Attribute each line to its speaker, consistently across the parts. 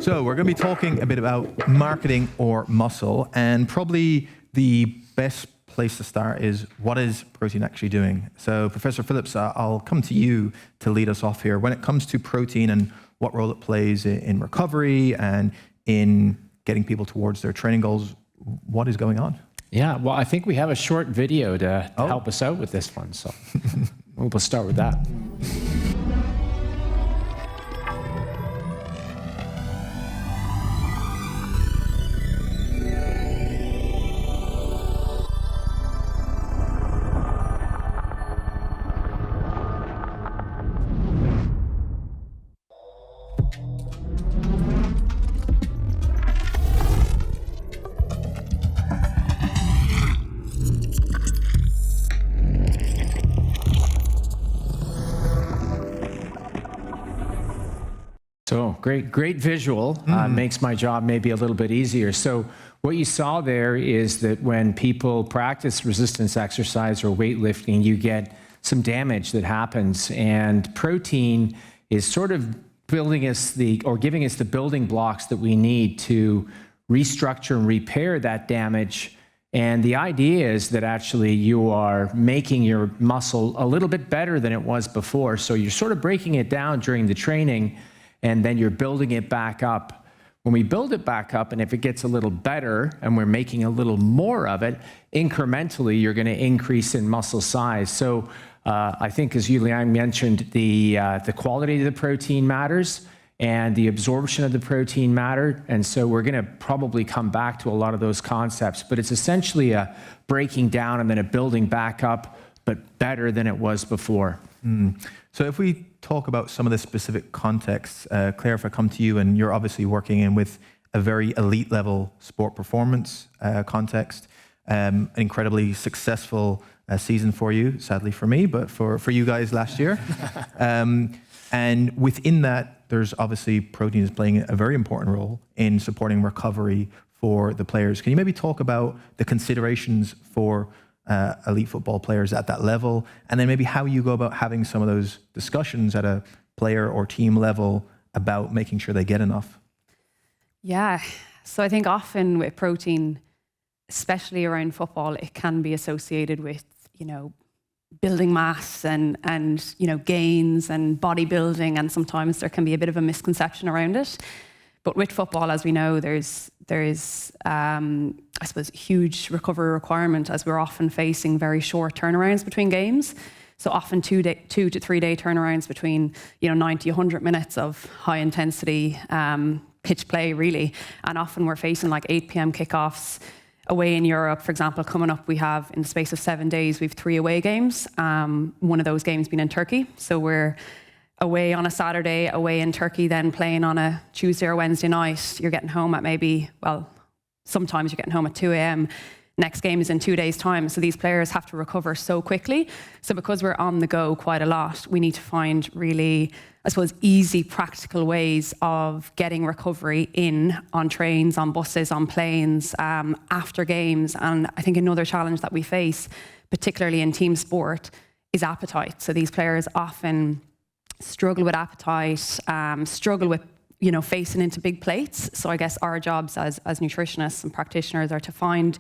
Speaker 1: So we're going to be talking a bit about marketing or muscle, and probably the best place to start is, what is protein actually doing? So Professor Phillips, I'll come to you to lead us off here. When it comes to protein and what role it plays in recovery and in getting people towards their training goals, what is going on?
Speaker 2: Yeah, well, I think we have a short video to help us out with this one, so we'll start with that. So great visual, makes my job maybe a little bit easier. So what you saw there is that when people practice resistance exercise or weightlifting, you get some damage that happens, and protein is sort of giving us the building blocks that we need to restructure and repair that damage. And the idea is that actually you are making your muscle a little bit better than it was before. So you're sort of breaking it down during the training, and then you're building it back up. When we build it back up, and if it gets a little better and we're making a little more of it, incrementally you're going to increase in muscle size. So I think, as Yu Liang mentioned, the quality of the protein matters and the absorption of the protein matter. And so we're going to probably come back to a lot of those concepts, but it's essentially a breaking down and then a building back up, but better than it was before.
Speaker 1: So if we talk about some of the specific contexts, Claire, if I come to you, and you're obviously working in with a very elite level sport performance context, an incredibly successful season for you, sadly for me, but for you guys last year. And within that, there's obviously protein is playing a very important role in supporting recovery for the players. Can you maybe talk about the considerations for elite football players at that level, and then maybe how you go about having some of those discussions at a player or team level about making sure they get enough?
Speaker 3: Yeah, so I think often with protein, especially around football, it can be associated with, building mass and gains and bodybuilding, and sometimes there can be a bit of a misconception around it. But with football, as we know, there's I suppose, huge recovery requirement, as we're often facing very short turnarounds between games. So often 2 to 3 day turnarounds between 90, 100 minutes of high intensity pitch play, really. And often we're facing like 8 p.m. kickoffs. Away in Europe, for example, coming up, we have, in the space of 7 days, we have 3 away games. One of those games being in Turkey. So we're away on a Saturday, away in Turkey, then playing on a Tuesday or Wednesday night. You're getting home at sometimes you're getting home at 2 a.m. Next game is in 2 days' time. So these players have to recover so quickly. So because we're on the go quite a lot, we need to find really, I suppose, easy, practical ways of getting recovery in on trains, on buses, on planes, after games. And I think another challenge that we face, particularly in team sport, is appetite. So these players often struggle with appetite, struggle with facing into big plates. So I guess our jobs as nutritionists and practitioners are to find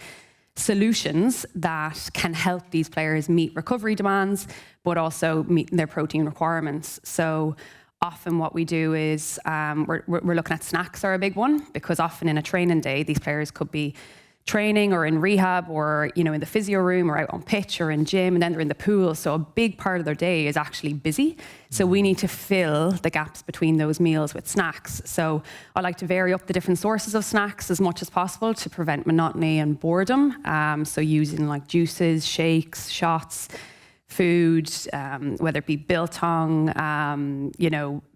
Speaker 3: solutions that can help these players meet recovery demands, but also meet their protein requirements. So often what we do is we're looking at snacks are a big one, because often in a training day, these players could be training or in rehab or in the physio room or out on pitch or in gym, and then they're in the pool. So a big part of their day is actually busy. So we need to fill the gaps between those meals with snacks. So I like to vary up the different sources of snacks as much as possible to prevent monotony and boredom. So using like juices, shakes, shots, food, whether it be biltong,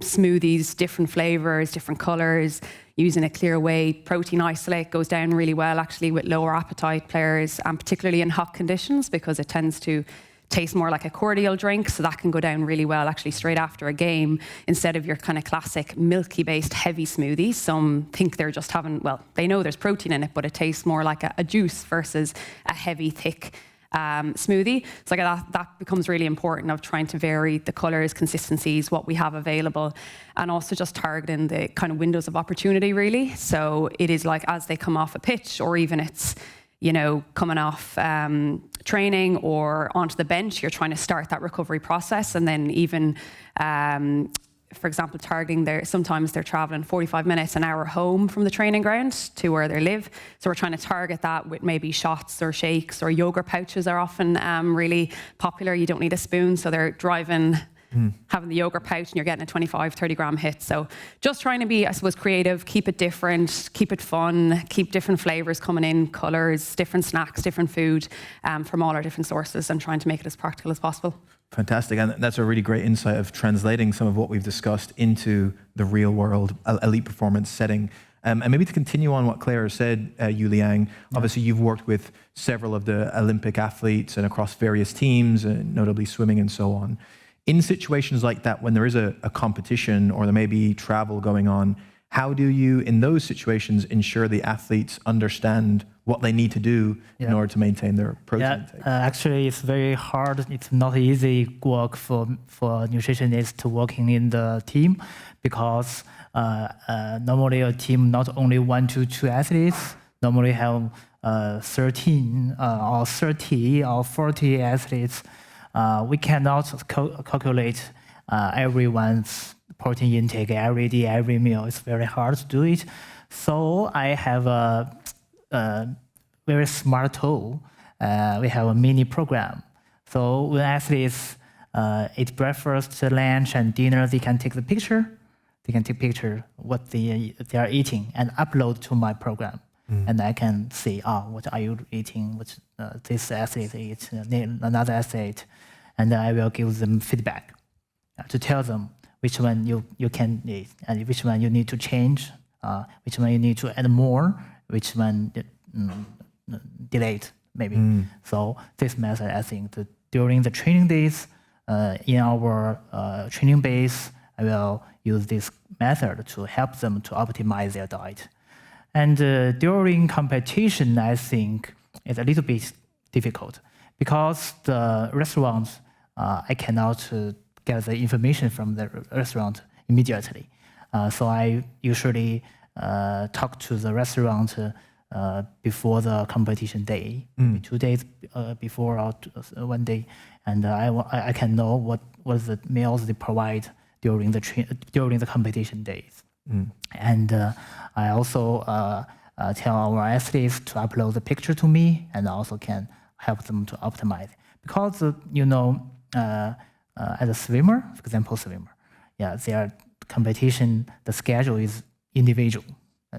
Speaker 3: smoothies, different flavors, different colors. Using a clear whey protein isolate goes down really well actually with lower appetite players, and particularly in hot conditions, because it tends to taste more like a cordial drink. So that can go down really well actually straight after a game, instead of your kind of classic milky based heavy smoothie. Some think they're just having, they know there's protein in it, but it tastes more like a juice versus a heavy, thick smoothie. So like that becomes really important of trying to vary the colors, consistencies, what we have available, and also just targeting the kind of windows of opportunity really. So it is like as they come off a pitch, or even it's, you know, coming off training or onto the bench, you're trying to start that recovery process. And then even, for example, targeting sometimes they're traveling 45 minutes, an hour home from the training ground to where they live. So we're trying to target that with maybe shots or shakes, or yogurt pouches are often really popular. You don't need a spoon. So they're driving, having the yogurt pouch, and you're getting a 25, 30 gram hit. So just trying to be, I suppose, creative, keep it different, keep it fun, keep different flavors coming in, colors, different snacks, different food from all our different sources, and trying to make it as practical as possible.
Speaker 1: Fantastic. And that's a really great insight of translating some of what we've discussed into the real world elite performance setting. And maybe to continue on what Claire said, Yu Liang, obviously you've worked with several of the Olympic athletes and across various teams, notably swimming and so on. In situations like that, when there is a competition or there may be travel going on, how do you, in those situations, ensure the athletes understand what they need to do in order to maintain their protein intake?
Speaker 4: Actually, it's very hard. It's not easy work for nutritionists working in the team, because normally a team not only 1 to 2 athletes, normally have 13 or 30 or 40 athletes. We cannot calculate everyone's protein intake every day, every meal. It's very hard to do it. So I have a very smart tool. We have a mini program. So when athletes eat breakfast, lunch, and dinner, they can take the picture. They can take picture what they are eating and upload to my program. And I can see, what are you eating? What this athlete eats, another athlete, and I will give them feedback to tell them which one you can eat and which one you need to change, which one you need to add more, which one delete maybe. So this method, I think, during the training days, in our training base, I will use this method to help them to optimize their diet. And during competition, I think it's a little bit difficult, because the restaurants, I cannot get the information from the restaurant immediately. So I usually talk to the restaurant before the competition day, 2 days before or 1 day, and I can know what the meals they provide during the competition days. And I also tell our athletes to upload the picture to me, and also can help them to optimize. Because as a swimmer, for example, their competition, the schedule is individual.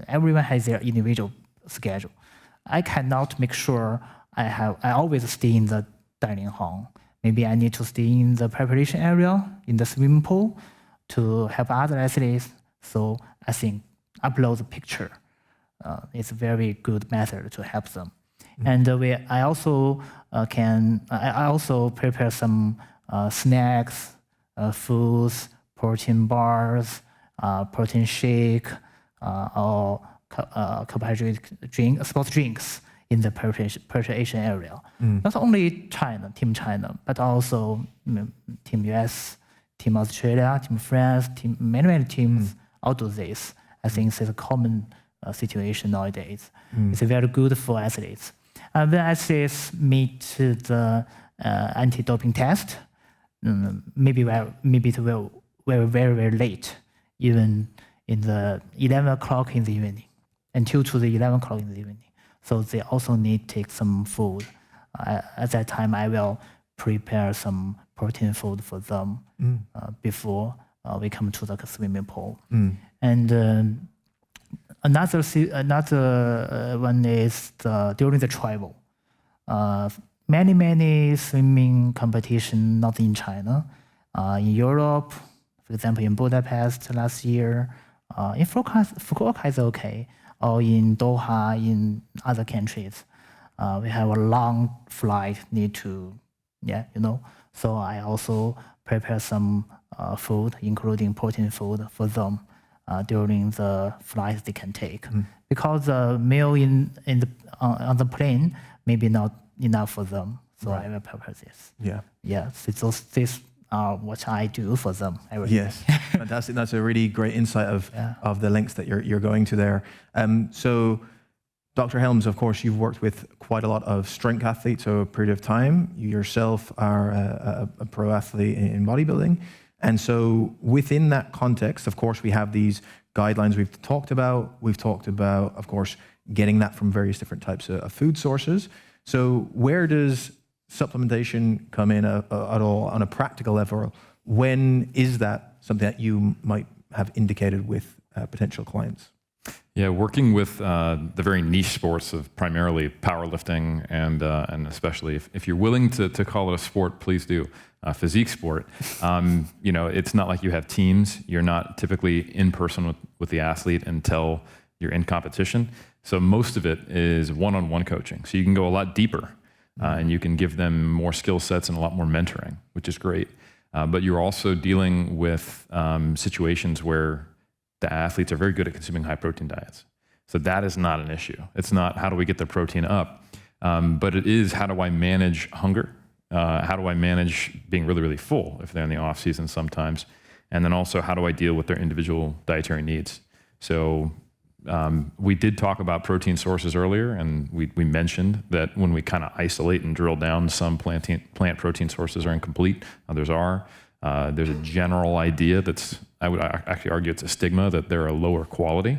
Speaker 4: Everyone has their individual schedule. I cannot make sure I always stay in the dining hall. Maybe I need to stay in the preparation area, in the swimming pool, to help other athletes. So I think upload the picture is a very good method to help them. And I also prepare some snacks, foods, protein bars, protein shake, or carbohydrate sports drinks in the preparation area. Not only Team China, but also Team US, Team Australia, Team France, many teams all do this. I think it's a common situation nowadays. It's very good for athletes. When athletes meet the anti-doping test, maybe it will very, very late, even in the 11 o'clock in the evening, until to the 11 o'clock in the evening. So they also need to take some food. At that time, I will prepare some protein food for them before we come to the swimming pool. And another one is during the travel. Many swimming competition, not in China, in Europe, for example, in Budapest last year, in Fukuoka is okay, or in Doha, in other countries. We have a long flight, need to, So I also prepare some food, including protein food for them during the flight they can take. Because the meal on the plane maybe not enough for them. So I will prepare this.
Speaker 1: Yeah.
Speaker 4: Yeah, so this are what I do for them.
Speaker 1: Yes, fantastic. That's a really great insight of the links that you're going to there. So, Dr. Helms, of course, you've worked with quite a lot of strength athletes over a period of time. You yourself are a pro athlete in bodybuilding. And so within that context, of course, we have these guidelines we've talked about. We've talked about, of course, getting that from various different types of food sources. So where does supplementation come in at all on a practical level? When is that something that you might have indicated with potential clients?
Speaker 5: Yeah, working with the very niche sports of primarily powerlifting and especially if you're willing to call it a sport, please do. Physique sport. It's not like you have teams. You're not typically in person with the athlete until you're in competition. So most of it is one-on-one coaching. So you can go a lot deeper and you can give them more skill sets and a lot more mentoring, which is great. But you're also dealing with situations where the athletes are very good at consuming high protein diets. So that is not an issue. It's not how do we get their protein up, but it is how do I manage hunger? How do I manage being really, really full if they're in the off season sometimes? And then also how do I deal with their individual dietary needs? So we did talk about protein sources earlier, and we mentioned that when we kind of isolate and drill down, some plant protein sources are incomplete, others are. There's a general idea I would actually argue it's a stigma that they're a lower quality.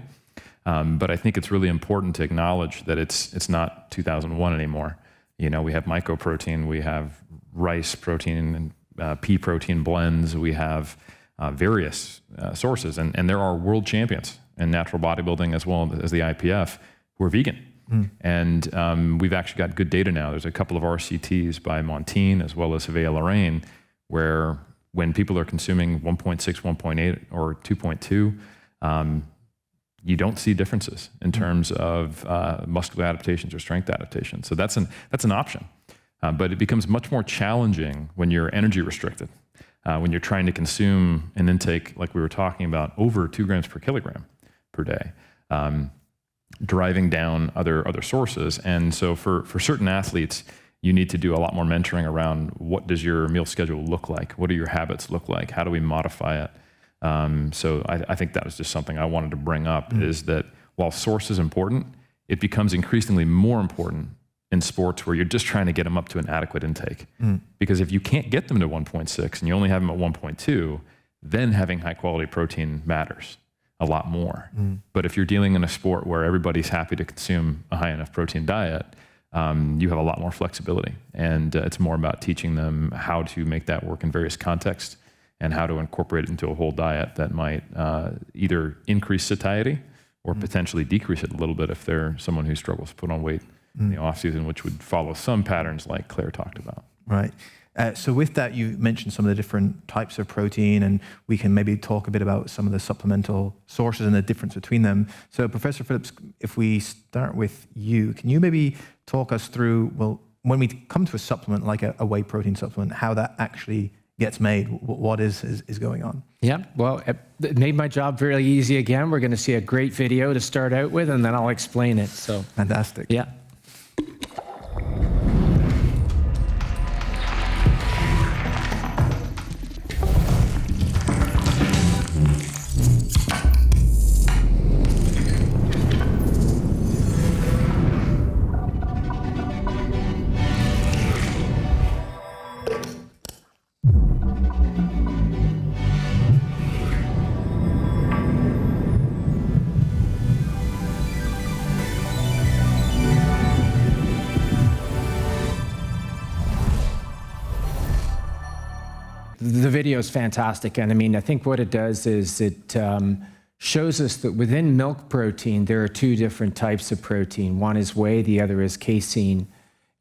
Speaker 5: But I think it's really important to acknowledge that it's not 2001 anymore. We have mycoprotein, we have rice protein and pea protein blends, we have various sources, and there are world champions in natural bodybuilding as well as the IPF who are vegan. And we've actually got good data now. There's a couple of RCTs by Montaigne as well as Havea Lorraine, where when people are consuming 1.6, 1.8, or 2.2, you don't see differences in terms of muscular adaptations or strength adaptations. So that's an option. But it becomes much more challenging when you're energy restricted, when you're trying to consume an intake, like we were talking about, over 2 grams per kilogram per day, driving down other sources. And so for certain athletes, you need to do a lot more mentoring around what does your meal schedule look like? What do your habits look like? How do we modify it? So I think that was just something I wanted to bring up, is that while source is important, it becomes increasingly more important in sports where you're just trying to get them up to an adequate intake. Because if you can't get them to 1.6 and you only have them at 1.2, then having high quality protein matters a lot more. But if you're dealing in a sport where everybody's happy to consume a high enough protein diet, you have a lot more flexibility. And it's more about teaching them how to make that work in various contexts and how to incorporate it into a whole diet that might either increase satiety or potentially decrease it a little bit if they're someone who struggles to put on weight in the off season, which would follow some patterns like Claire talked about.
Speaker 1: Right. So with that, you mentioned some of the different types of protein, and we can maybe talk a bit about some of the supplemental sources and the difference between them. So Professor Phillips, if we start with you, can you maybe talk us through, well, when we come to a supplement like a whey protein supplement, how that actually gets made, what is going on?
Speaker 2: Yeah, well, it made my job very easy again. We're going to see a great video to start out with, and then I'll explain it. So
Speaker 1: Fantastic.
Speaker 2: yeah. The video is fantastic. And I mean, I think what it does is it shows us that within milk protein, there are 2 different types of protein. One is whey, the other is casein.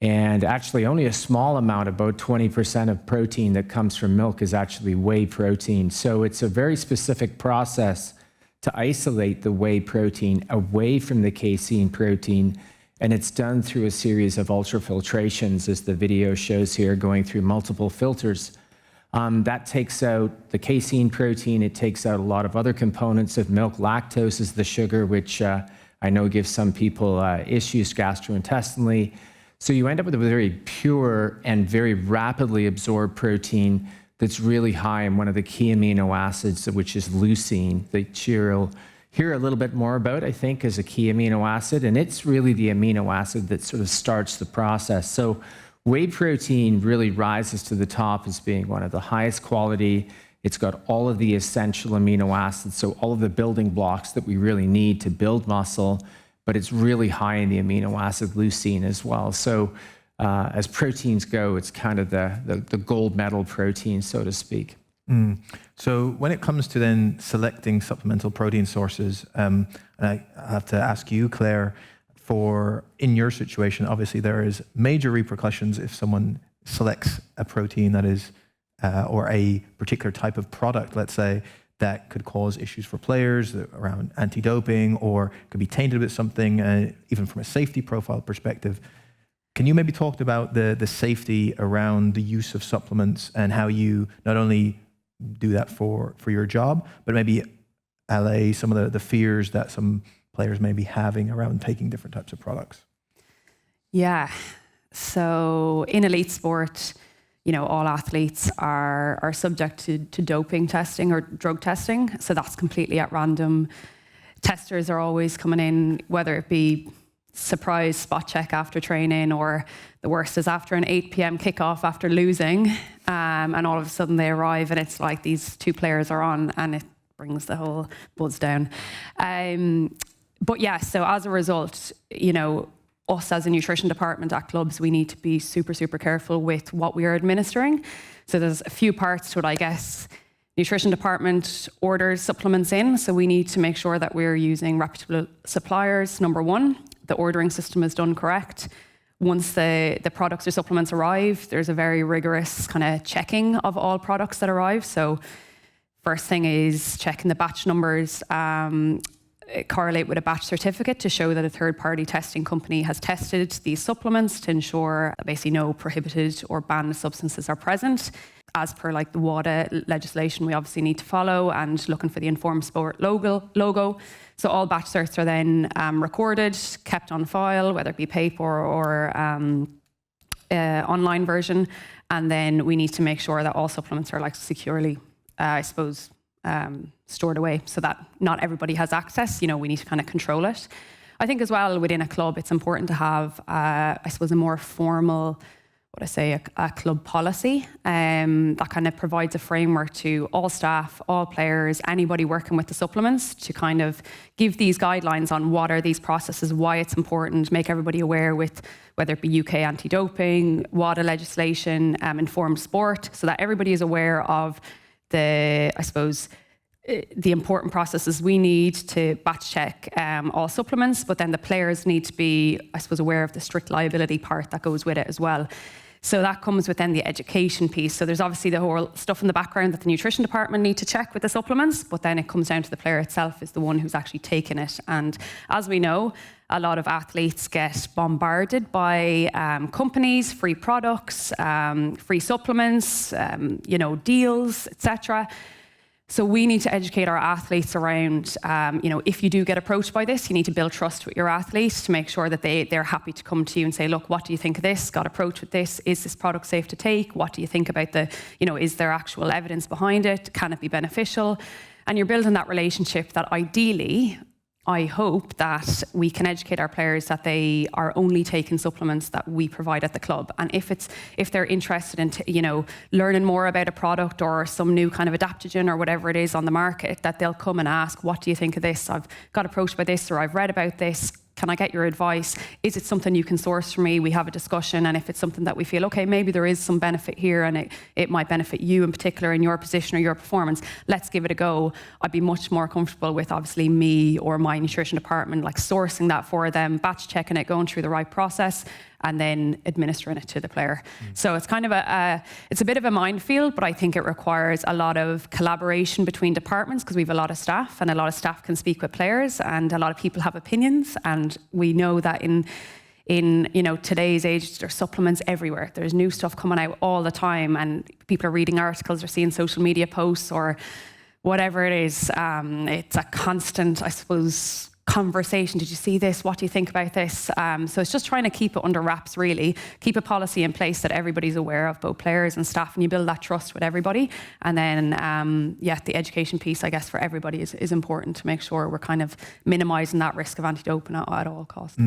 Speaker 2: And actually only a small amount, about 20% of protein that comes from milk is actually whey protein. So it's a very specific process to isolate the whey protein away from the casein protein. And it's done through a series of ultrafiltrations, as the video shows here, going through multiple filters. That takes out the casein protein. It takes out a lot of other components of milk. Lactose is the sugar, which I know gives some people issues gastrointestinally. So you end up with a very pure and very rapidly absorbed protein that's really high in one of the key amino acids, which is leucine, that you'll hear a little bit more about, I think, as a key amino acid. And it's really the amino acid that sort of starts the process. So whey protein really rises to the top as being one of the highest quality. It's got all of the essential amino acids, so all of the building blocks that we really need to build muscle, but it's really high in the amino acid leucine as well. So as proteins go, it's kind of the gold medal protein, so to speak.
Speaker 1: So when it comes to then selecting supplemental protein sources, and I have to ask you, Claire, in your situation, obviously there is major repercussions if someone selects a protein that is, or a particular type of product, let's say, that could cause issues for players around anti-doping, or could be tainted with something, even from a safety profile perspective. Can you maybe talk about the safety around the use of supplements and how you not only do that for your job, but maybe allay some of the fears that some players may be having around taking different types of products?
Speaker 3: Yeah. So in elite sport, all athletes are subject to doping testing or drug testing. So that's completely at random. Testers are always coming in, whether it be surprise spot check after training, or the worst is after an 8 p.m. kickoff after losing, and all of a sudden they arrive and it's like these two players are on, and it brings the whole buzz down. But yeah, so as a result, us as a nutrition department at clubs, we need to be super, super careful with what we are administering. So there's a few parts to it, I guess. Nutrition department orders supplements in, so we need to make sure that we're using reputable suppliers, number one. The ordering system is done correct. Once the products or supplements arrive, there's a very rigorous kind of checking of all products that arrive. So first thing is checking the batch numbers, correlate with a batch certificate to show that a third-party testing company has tested these supplements to ensure basically no prohibited or banned substances are present. As per like the WADA legislation, we obviously need to follow, and looking for the Informed Sport logo. So all batch certs are then recorded, kept on file, whether it be paper or online version. And then we need to make sure that all supplements are like securely, stored away so that not everybody has access. We need to kind of control it. I think as well within a club, it's important to have, a more formal, a club policy that kind of provides a framework to all staff, all players, anybody working with the supplements, to kind of give these guidelines on what are these processes, why it's important, make everybody aware with whether it be UK anti-doping, WADA legislation, Informed Sport, so that everybody is aware of the important processes we need to batch check all supplements, but then the players need to be, aware of the strict liability part that goes with it as well. So that comes with then the education piece. So there's obviously the whole stuff in the background that the nutrition department need to check with the supplements, but then it comes down to the player itself is the one who's actually taking it. And as we know, a lot of athletes get bombarded by companies, free products, free supplements, deals, etc. So we need to educate our athletes around, if you do get approached by this, you need to build trust with your athletes to make sure that they're happy to come to you and say, look, what do you think of this? Got approached with this? Is this product safe to take? What do you think about is there actual evidence behind it? Can it be beneficial? And you're building that relationship that ideally, I hope that we can educate our players that they are only taking supplements that we provide at the club. And if they're interested in, learning more about a product or some new kind of adaptogen or whatever it is on the market, that they'll come and ask, what do you think of this? I've got approached by this, or I've read about this. Can I get your advice? Is it something you can source for me? We have a discussion, and if it's something that we feel, okay, maybe there is some benefit here and it might benefit you in particular in your position or your performance, let's give it a go. I'd be much more comfortable with obviously me or my nutrition department, like sourcing that for them, batch checking it, going through the right process, and then administering it to the player. So it's kind of it's a bit of a minefield, but I think it requires a lot of collaboration between departments because we have a lot of staff, and a lot of staff can speak with players, and a lot of people have opinions. And we know that in today's age, there's supplements everywhere. There's new stuff coming out all the time, and people are reading articles or seeing social media posts or whatever it is. It's a constant, conversation. Did you see this? What do you think about this? So it's just trying to keep it under wraps, really. Keep a policy in place that everybody's aware of, both players and staff, and you build that trust with everybody. And then, the education piece, I guess, for everybody is important to make sure we're kind of minimising that risk of anti-doping at all costs.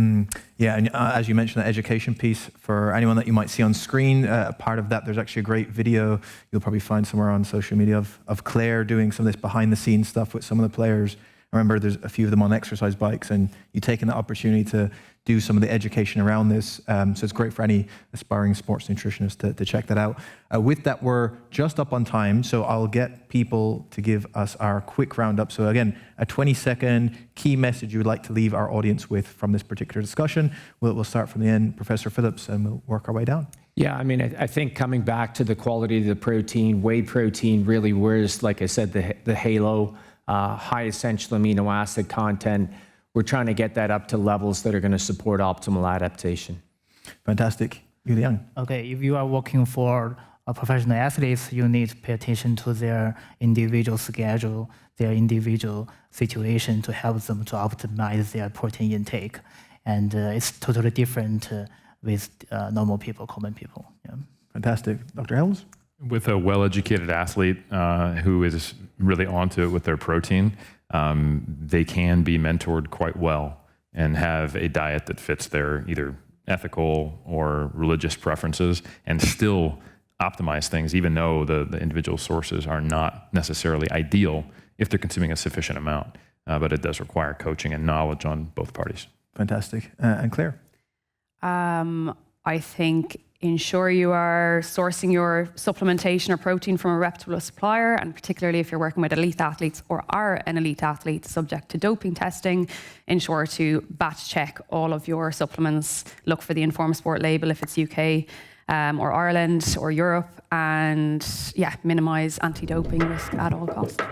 Speaker 1: Yeah, and as you mentioned, the education piece, for anyone that you might see on screen, part of that, there's actually a great video you'll probably find somewhere on social media of Clare doing some of this behind-the-scenes stuff with some of the players. I remember there's a few of them on exercise bikes, and you taking the opportunity to do some of the education around this. So it's great for any aspiring sports nutritionist to check that out. With that, we're just up on time, so I'll get people to give us our quick roundup. So again, a 20-second key message you would like to leave our audience with from this particular discussion. We'll start from the end, Professor Phillips, and we'll work our way down.
Speaker 2: Yeah, I mean, I think coming back to the quality of the protein, whey protein really wears, like I said, the halo. High essential amino acid content. We're trying to get that up to levels that are going to support optimal adaptation.
Speaker 1: Fantastic. Yu Liang.
Speaker 4: Okay, if you are working for a professional athletes, you need to pay attention to their individual schedule, their individual situation to help them to optimize their protein intake. And it's totally different with normal people, common people. Yeah.
Speaker 1: Fantastic. Dr. Helms?
Speaker 5: With a well-educated athlete who is really onto it with their protein, they can be mentored quite well and have a diet that fits their either ethical or religious preferences and still optimize things, even though the individual sources are not necessarily ideal if they're consuming a sufficient amount. But it does require coaching and knowledge on both parties.
Speaker 1: Fantastic. And Claire?
Speaker 3: I think ensure you are sourcing your supplementation or protein from a reputable supplier, and particularly if you're working with elite athletes or are an elite athlete subject to doping testing, ensure to batch check all of your supplements. Look for the Informed Sport label if it's UK or Ireland or Europe, and minimise anti-doping risk at all costs.